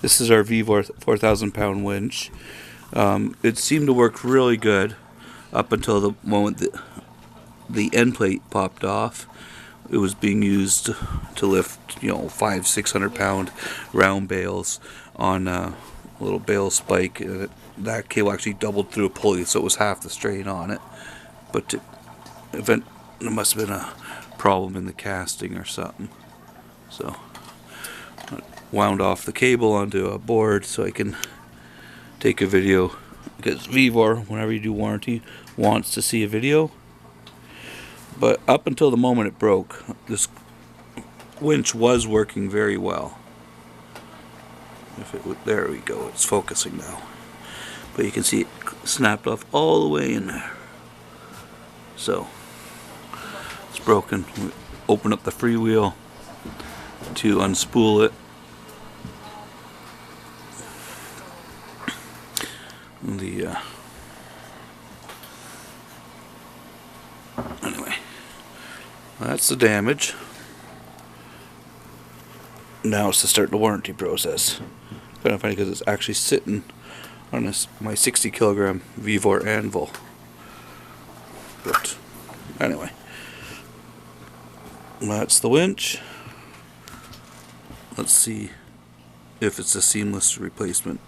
This is our VEVOR 4,000 pound winch. It seemed to work really good up until the moment that the end plate popped off. It was being used to lift, 500-600 pound round bales on a little bale spike. That cable actually doubled through a pulley, so it was half the strain on it. But there must have been a problem in the casting or something. So I wound off the cable onto a board so I can take a video, because VEVOR, whenever you do warranty, wants to see a video. But up until the moment it broke, this winch was working very well. There we go, it's focusing now. But you can see it snapped off all the way in there. So it's broken. We open up the freewheel to unspool it. Anyway, that's the damage. Now it's to start the warranty process. Kind of funny because it's actually sitting on my 60 kilogram VEVOR anvil. But anyway, that's the winch. Let's see if it's a seamless replacement.